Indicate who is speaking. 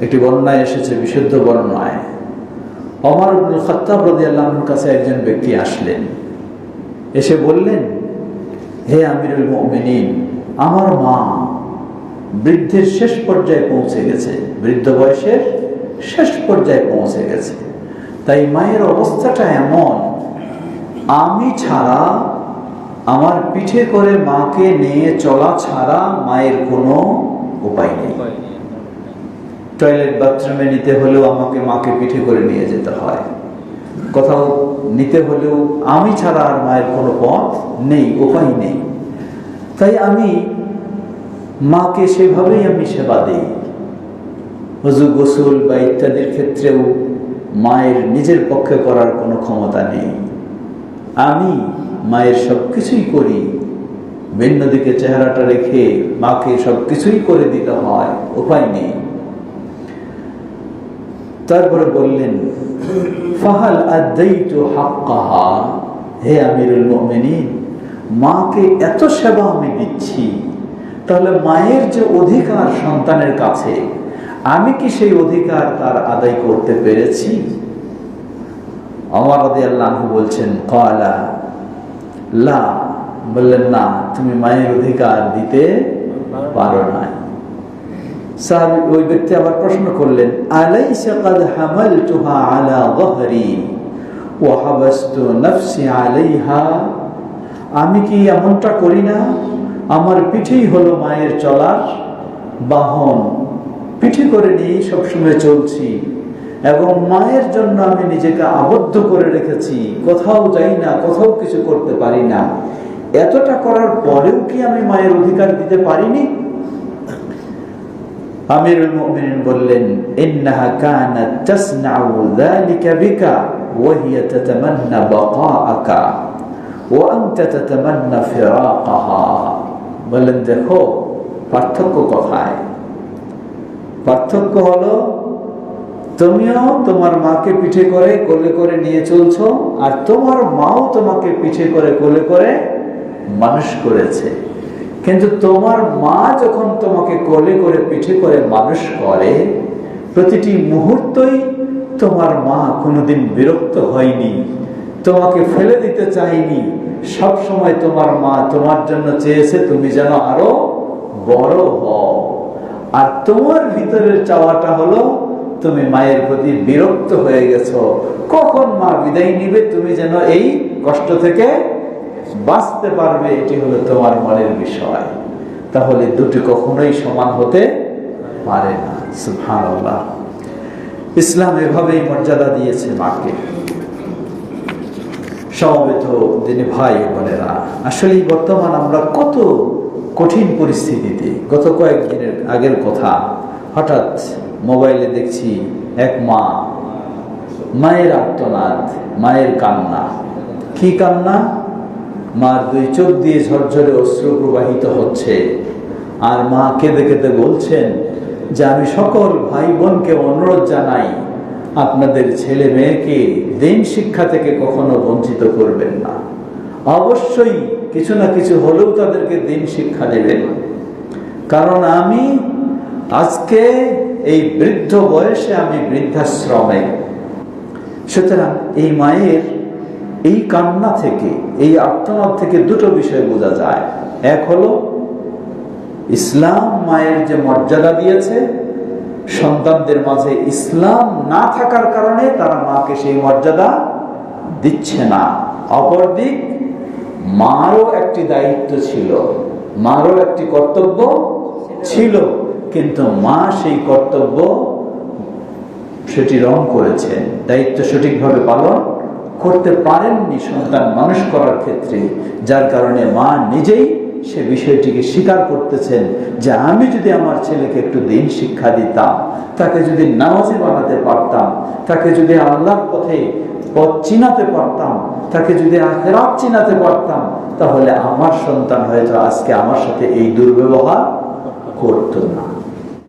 Speaker 1: একটি বর্ণনায় এসেছে, বিশুদ্ধ বর্ণনায়, ওমর ইবনুল খাত্তাব রাদিয়াল্লাহু আনহুর কাছে একজন ব্যক্তি আসলেন, এসে বললেন, হে আমিরুল মুমিনিন, আমার মা বৃদ্ধের শেষ পর্যায়ে পৌঁছে গেছে, বৃদ্ধ বয়সের শেষ পর্যায়ে পৌঁছে গেছে, তাই মায়ের অবস্থাটা এমন, আমি ছাড়া, আমার পিঠে করে মাকে নিয়ে চলা ছাড়া মায়ের কোনো উপায় নেই। টয়লেট বাথরুমে নিতে হলেও আমাকে মাকে পিঠে করে নিয়ে যেতে হয়, কোথাও নিতে হলেও আমি ছাড়া আর মায়ের কোনো পথ নেই, উপায় নেই। তাই আমি মাকে সেভাবেই আমি সেবা দিই। ওযু গোসল বা ইত্যাদির ক্ষেত্রেও মায়ের নিজের পক্ষে করার কোনো ক্ষমতা নেই, আমি মায়ের সবকিছুই করি, ভিন্ন দিকে চেহারাটা রেখে মাকে সবকিছুই করে দিতে হয়, উপায় নেই। তারপরে বললেন, ফাহাল আদাইতু হাক্কাহা, হে আমিরুল মুমিনিন, মাকে এত সেবা আমি দিচ্ছি, তাহলে মায়ের যে অধিকার সন্তানের কাছে, আমি কি সেই অধিকার তার আদায় করতে পেরেছি? ওমর রাদিয়াল্লাহু আনহু বলছেন, ক্বালা লা, বললেন না, তুমি মায়ের অধিকার দিতে পারো না। সাহাবী ওই ব্যক্তি আবার প্রশ্ন করলেন, আলাইসা ক্বাদ হামালতুহা আলা যহরি ওয়া হাবাসতু নাফসি আলাইহা, আমি কি এমনটা করি না? আমার পিঠেই হলো মায়ের চলার বাহন, পিঠে করে নিয়ে সবসময় চলছি, এবং মায়ের জন্য আমি নিজেকে আবদ্ধ করে রেখেছি, কোথাও যাই না, কোথাও কিছু করতে পারি না। এতটা করার পরেও কি আমি মায়ের অধিকার দিতে পারিনি? আমিরুল মুমিনিন বললেন, ইন্নাহা কানাত তাসনাউ যালিকা বিকা ওয়া হিয়া তাতামান্না বাকাআকা ওয়া আনতা তাতামান্না ফিরাকাহা। বললেন, দেখো পার্থক্য কোথায়? পার্থক্য হলো, তুমিও তোমার মাকে পিঠে করে কোলে করে নিয়ে চলছো, আর তোমার মাও তোমাকে পিঠে করে কোলে করে মানুষ করেছে। কিন্তু তোমার মা যখন তোমাকে কোলে করে পিঠে করে মানুষ করে, প্রতিটি মুহূর্তই তোমার মা কোনোদিন বিরক্ত হয়নি, তোমাকে ফেলে দিতে চাইনি। সব সময় তোমার মা তোমার জন্য চেয়েছে তুমি যেন আরো বড় হও, আর তোমার ভিতরের চাওয়াটা হলো তুমি মায়ের প্রতি বিরক্ত হয়ে গেছো, কখন মা বিদায় নিবে, তুমি যেন এই কষ্ট থেকে বাঁচতে পারবে, এটি হলো তোমার মনের বিষয়। তাহলে দুটি কখনোই সমান হতে পারে না। সুবহানাল্লাহ। ইসলাম এভাবেই মর্যাদা দিয়েছে মাকে। সমবেত দিনী ভাই বোনেরা, আসলে বর্তমান আমরা কত কঠিন পরিস্থিতিতে, গত কয়েকদিনের আগের কথা, হঠাৎ মোবাইলে দেখছি এক মা, মায়ের আর্তনাদ, মায়ের কান্না। কি কান্না? মার দুই চোখ দিয়ে ঝরঝরে অশ্রু প্রবাহিত হচ্ছে, আর মা কেঁদে কেঁদে বলছেন যে আমি সকল ভাই বোনকে অনুরোধ জানাই, আপনাদের ছেলে মেয়েকে দিন শিক্ষা থেকে কখনো বঞ্চিত করবেন না, অবশ্যই কিছু না কিছু হলেও তাদেরকে দিন শিক্ষা দেবেন। কারণ আমি আজকে এই বৃদ্ধ বয়সে আমি বৃদ্ধাশ্রমে। সুতরাং এই মায়ের এই কান্না থেকে, এই আর্তনাদ থেকে দুটো বিষয় বোঝা যায়। এক হলো ইসলাম মায়ের যে মর্যাদা দিয়েছে, সন্তানদের মাঝে ইসলাম না থাকার কারণে তারা মাকে সেই মর্যাদা দিচ্ছে না। অপরদিক মারও একটি দায়িত্ব ছিল, মারও একটি কর্তব্য ছিল, কিন্তু মা সেই কর্তব্য সেটি রং করেছেন, দায়িত্ব সঠিকভাবে পালন করতে পারেননি সন্তান মানুষ করার ক্ষেত্রে, যার কারণে মা নিজেই সে বিষয়টিকে স্বীকার করতেছেন যে আমি যদি আমার ছেলেকে একটু দিন শিক্ষা দিতাম, তাকে যদি নামাজি বানাতে পারতাম, তাকে যদি আল্লাহর পথে পথ চিনাতে পারতাম, তাকে যদি আখিরাত চিনাতে পারতাম, তাহলে আমার সন্তান হয়তো আজকে আমার সাথে এই দুর্ব্যবহার করতো না।